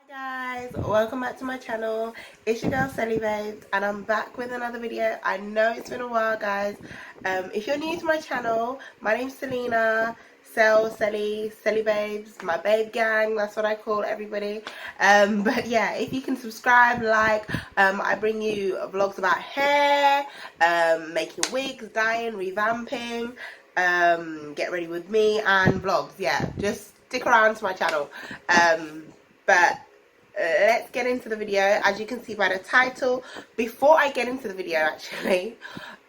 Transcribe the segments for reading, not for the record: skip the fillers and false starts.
Guys, welcome back to my channel. It's your girl Selly Babes and I'm back with another video. I know it's been a while, guys. If you're new to my channel, my name's Selena, Selly Babes, my babe gang, that's what I call everybody. But yeah, if you can subscribe, like, I bring you vlogs about hair, making wigs, dyeing, revamping, get ready with me and vlogs. Yeah, just stick around to my channel. But let's get into the video. As you can see by the title, before I get into the video actually,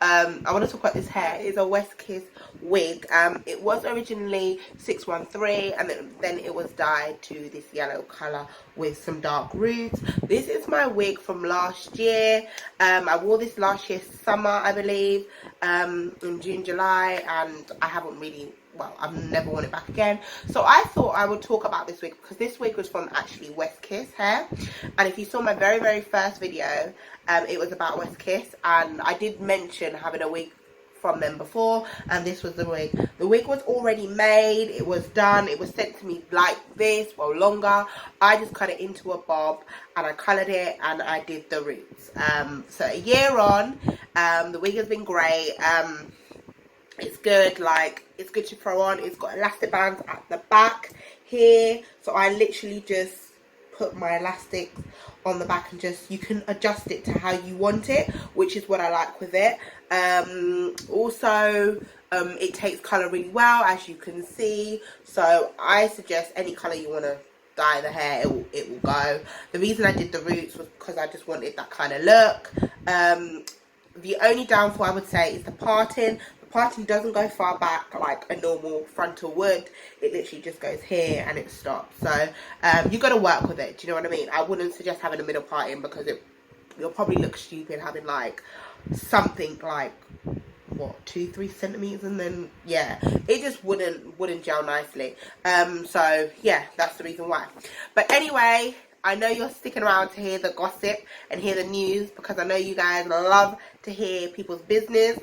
I want to talk about this hair. It's a West Kiss wig. It was originally 613 and then it was dyed to this yellow colour with some dark roots. This is my wig from last year. I wore this last year summer, I believe, in June, July, and I haven't really, well, I've never worn it back again. So I thought I would talk about this wig because this wig was from actually West Kiss hair. And if you saw my very first video, it was about West Kiss, and I did mention having a wig from them before, and this was the wig. The wig was already made, it was done, it was sent to me like this, well longer. I just cut it into a bob and I coloured it and I did the roots. So a year on, the wig has been great. It's good, like, it's good to throw on. It's got elastic bands at the back here, so I literally just put my elastic on the back and just, you can adjust it to how you want it, which is what I like with it. Also, it takes colour really well, as you can see, so I suggest any colour you want to dye the hair, it will go. The reason I did the roots was because I just wanted that kind of look. The only downfall I would say is the parting. Parting doesn't go far back like a normal frontal would. It literally just goes here and it stops. So you got to work with it. Do you know what I mean? I wouldn't suggest having a middle parting because you'll probably look stupid having like something like, what, 2-3 centimeters, and then yeah, it just wouldn't gel nicely. So yeah, that's the reason why. But anyway, I know you're sticking around to hear the gossip and hear the news because I know you guys love to hear people's business.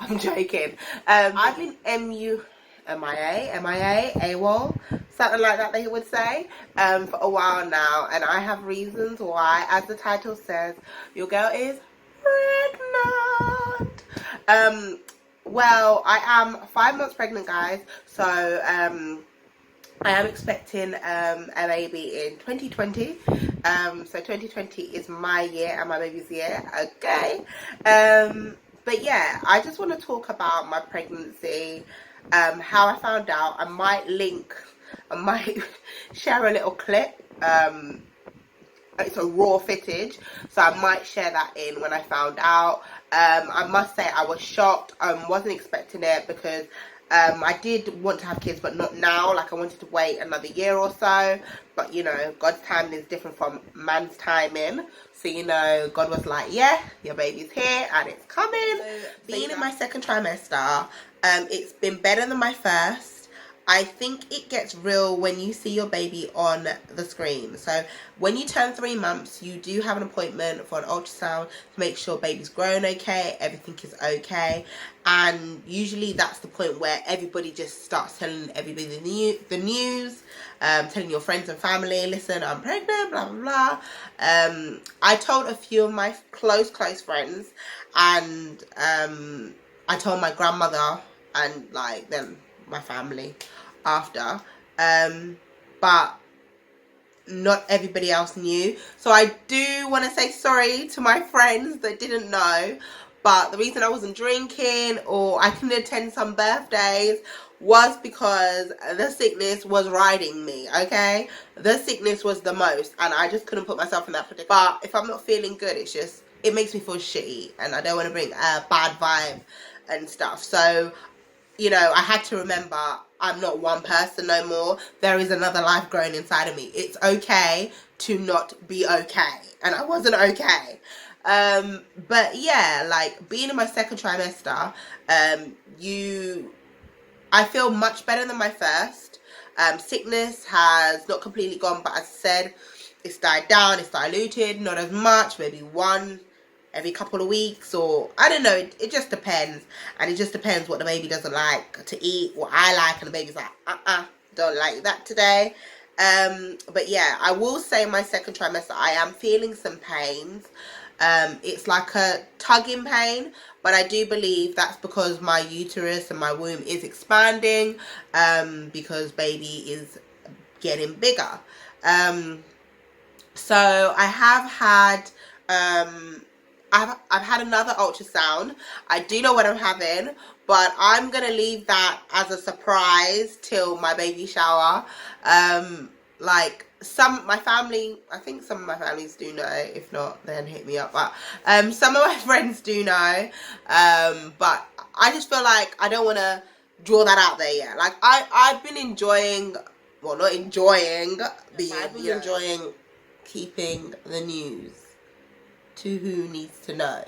I'm joking. I've been MIA, AWOL, something like that they would say, for a while now, and I have reasons why. As the title says, your girl is pregnant. Well, I am 5 months pregnant, guys, so I am expecting a baby in 2020. So 2020 is my year and my baby's year. Okay. But yeah, I just want to talk about my pregnancy, how I found out. I might share a little clip. It's a raw footage, so I might share that in when I found out. I must say I was shocked. Wasn't expecting it because I did want to have kids, but not now. Like, I wanted to wait another year or so. But, you know, God's timing is different from man's timing. So, you know, God was like, yeah, your baby's here and it's coming. Being in my second trimester, it's been better than my first. I think it gets real when you see your baby on the screen. So when you turn 3 months, you do have an appointment for an ultrasound to make sure baby's growing okay, everything is okay. And usually that's the point where everybody just starts telling everybody the news, telling your friends and family, listen, I'm pregnant, blah, blah, blah. I told a few of my close friends, and I told my grandmother and like then my family after, but not everybody else knew. So I do want to say sorry to my friends that didn't know, but the reason I wasn't drinking or I couldn't attend some birthdays was because the sickness was riding me, okay? The sickness was the most, and I just couldn't put myself in that predicament. But if I'm not feeling good, it makes me feel shitty, and I don't want to bring a bad vibe and stuff. So, you know, I had to remember I'm not one person no more. There is another life growing inside of me. It's okay to not be okay. And I wasn't okay. But yeah, like being in my second trimester, I feel much better than my first. Sickness has not completely gone, but as I said, it's died down, it's diluted, not as much, maybe one every couple of weeks, or I don't know, it just depends. And it just depends what the baby doesn't like to eat, what I like, and the baby's like, don't like that today. But yeah, I will say my second trimester, I am feeling some pains. It's like a tugging pain, but I do believe that's because my uterus and my womb is expanding, because baby is getting bigger. So I have had, I've had another ultrasound. I do know what I'm having, but I'm gonna leave that as a surprise till my baby shower. Like my family, I think some of my families do know. If not, then hit me up. But some of my friends do know. But I just feel like I don't want to draw that out there yet. Like I've been enjoying, well, not enjoying, I've been enjoying keeping the news to who needs to know,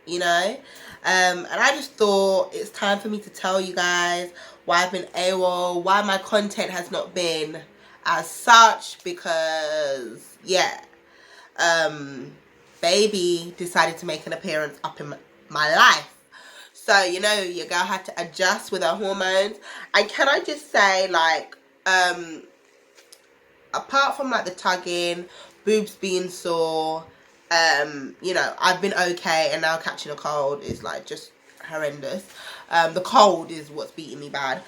you know. And I just thought it's time for me to tell you guys why I've been AWOL, why my content has not been as such, because yeah, baby decided to make an appearance up in my life. So, you know, your girl had to adjust with her hormones. And can I just say, like, apart from like the tugging, boobs being sore, you know, I've been okay, and now catching a cold is like just horrendous. The cold is what's beating me bad.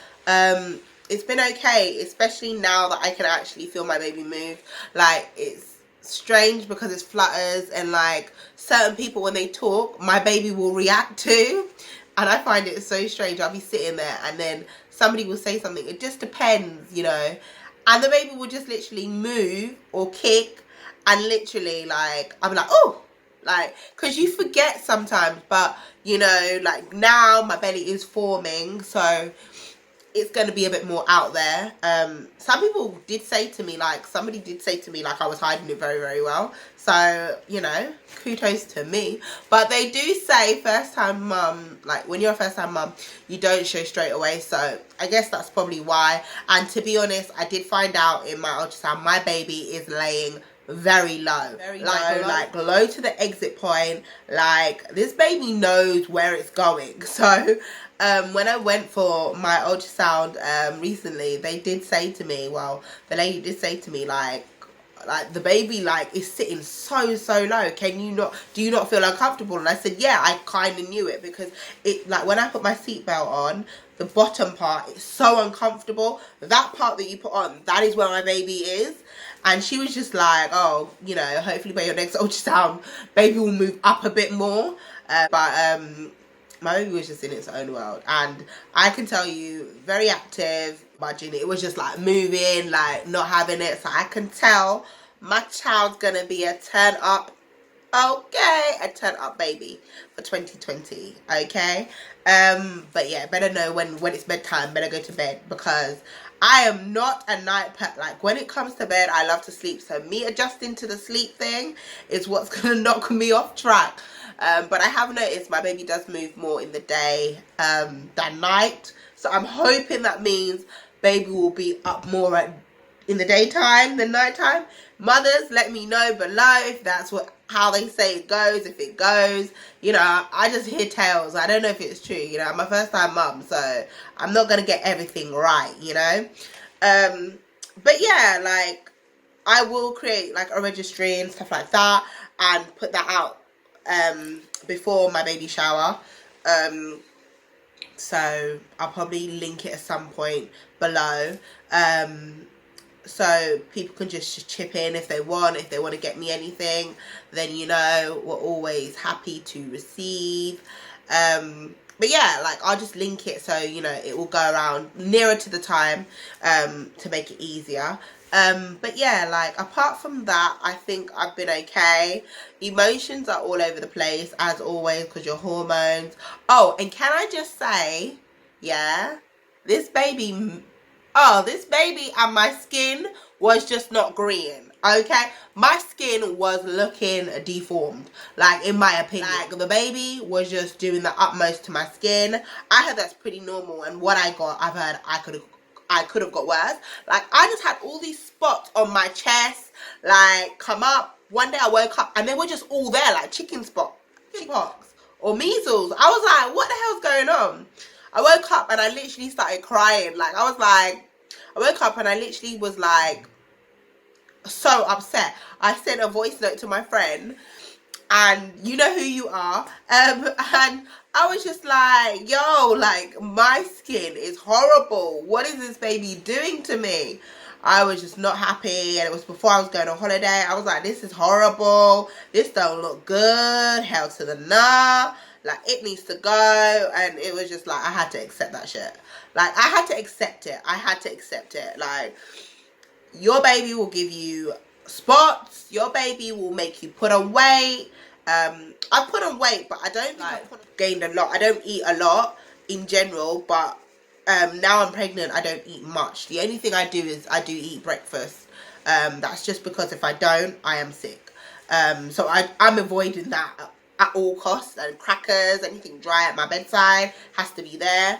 It's been okay, especially now that I can actually feel my baby move. Like, it's strange because it flutters, and like certain people, when they talk, my baby will react to, and I find it so strange. I'll be sitting there and then somebody will say something. It just depends, you know, and the baby will just literally move or kick, and literally, like, I'm like, oh, like, because you forget sometimes. But, you know, like, now my belly is forming, so it's going to be a bit more out there. Some people did say to me, like, somebody did say to me, like, I was hiding it very, very well. So, you know, kudos to me. But they do say first time mum, like, when you're a first time mum, you don't show straight away. So I guess that's probably why. And to be honest, I did find out in my ultrasound, my baby is laying very low, like low to the exit point. Like, this baby knows where it's going. So when I went for my ultrasound recently, they did say to me, well, the lady did say to me, like the baby, like, is sitting so low. Do you not feel uncomfortable? And I said, yeah, I kind of knew it, because it, like, when I put my seatbelt on, the bottom part is so uncomfortable. That part that you put on, that is where my baby is. And she was just like, oh, you know, hopefully by your next ultrasound, baby will move up a bit more. But my baby was just in its own world. And I can tell you, very active, budging. It was just like moving, like not having it. So I can tell my child's going to be a turn up. Okay, a turn up baby for 2020. Okay. But yeah, better know when it's bedtime, better go to bed, because I am not a night pet. Like, when it comes to bed, I love to sleep. So me adjusting to the sleep thing is what's going to knock me off track. But I have noticed my baby does move more in the day than night. So I'm hoping that means baby will be up more in the daytime than nighttime. Mothers, let me know below if that's how they say it goes. If it goes, you know, I just hear tales. I don't know if it's true. You know, I'm a first time mum, so I'm not gonna get everything right, you know. But yeah, like, I will create like a registry and stuff like that, and put that out before my baby shower. So I'll probably link it at some point below, so people can just chip in if they want to get me anything. Then, you know, we're always happy to receive. But yeah, like, I'll just link it so, you know, it will go around nearer to the time, to make it easier. But yeah, like, apart from that, I think I've been okay. Emotions are all over the place, as always, because your hormones. Oh, and can I just say, yeah, this baby and my skin was just not green, okay? My skin was looking deformed, like, in my opinion. Like, the baby was just doing the utmost to my skin. I heard that's pretty normal, and what I got, I've heard I could have got worse. Like, I just had all these spots on my chest, like, come up. One day I woke up and they were just all there, like chicken pox or measles. I was like, what the hell's going on? I woke up and I literally started crying. Like, I woke up and I literally was like, so upset. I sent a voice note to my friend, and you know who you are, and I was just like, yo, like, my skin is horrible. What is this baby doing to me? I was just not happy, and it was before I was going on holiday. I was like, this is horrible. This don't look good. Hell to the nah. Like, it needs to go. And it was just like, I had to accept that shit. Like, I had to accept it. I had to accept it. Like, your baby will give you spots. Your baby will make you put on weight. I put on weight, but I don't like gained a lot. I don't eat a lot in general, but now I'm pregnant, I don't eat much. The only thing I do is I do eat breakfast. That's just because if I don't, I am sick. So I'm avoiding that at all costs. And crackers, anything dry at my bedside has to be there.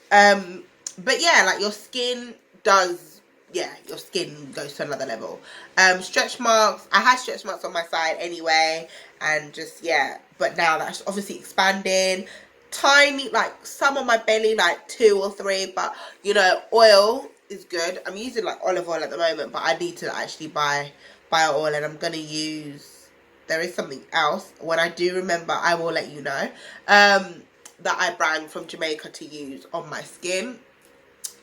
But yeah, like, your skin does, yeah, your skin goes to another level. Stretch marks, I had stretch marks on my side anyway, and just, yeah, but now that's obviously expanding. Tiny, like, some on my belly, like 2 or 3, but, you know, oil is good. I'm using, like, olive oil at the moment, but I need to actually buy oil, and I'm gonna use, there is something else. When I do remember, I will let you know, that I bring from Jamaica to use on my skin.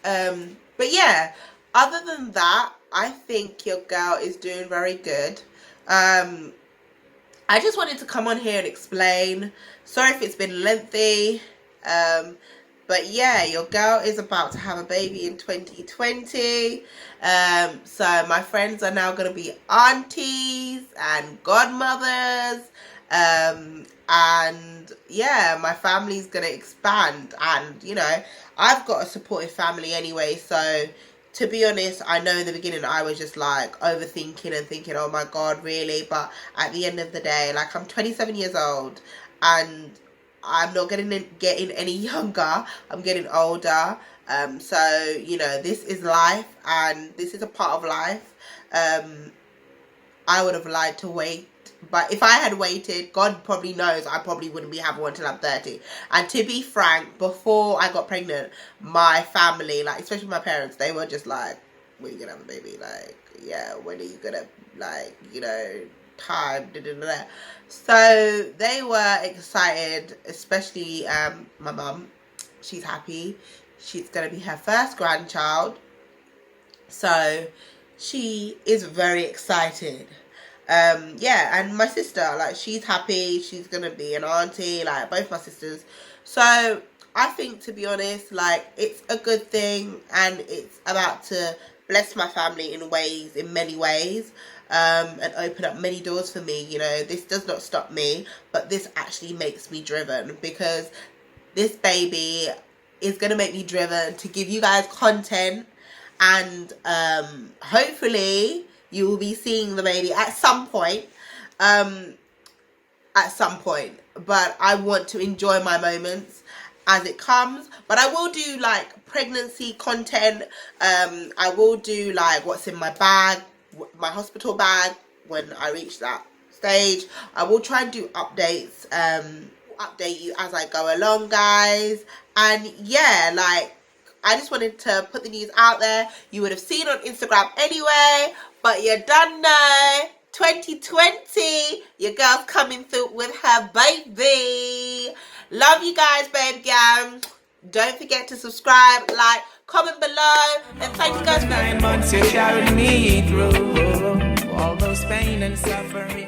But yeah, other than that, I think your girl is doing very good. I just wanted to come on here and explain. Sorry if it's been lengthy. But yeah, your girl is about to have a baby in 2020. So my friends are now going to be aunties and godmothers. And yeah, my family's going to expand. And, you know, I've got a supportive family anyway. So to be honest, I know in the beginning I was just like overthinking and thinking, oh my God, really? But at the end of the day, like, I'm 27 years old and I'm not getting any younger. I'm getting older. So, you know, this is life and this is a part of life. I would have liked to wait. But if I had waited, God probably knows I probably wouldn't be having one until I'm 30. And to be frank, before I got pregnant, my family, like, especially my parents, they were just like, when are you going to have a baby? Like, yeah, when are you going to, like, you know, time, da, da, da, da. So they were excited, especially my mum. She's happy. She's going to be her first grandchild. So she is very excited. Yeah, and my sister, like, she's happy. She's gonna be an auntie, like, both my sisters. So I think, to be honest, like, it's a good thing, and it's about to bless my family in many ways, and open up many doors for me. You know, this does not stop me, but this actually makes me driven, because this baby is gonna make me driven to give you guys content, and hopefully you will be seeing the baby at some point. But I want to enjoy my moments as it comes. But I will do, like, pregnancy content. I will do, like, what's in my bag, my hospital bag, when I reach that stage. I will try and do updates, update you as I go along, guys. And yeah, like, I just wanted to put the news out there. You would have seen on Instagram anyway, but you done know, 2020, your girl's coming through with her baby. Love you guys, babe gang. Don't forget to subscribe, like, comment below, and thank you guys for 9 months you carried me through all those pain and suffering.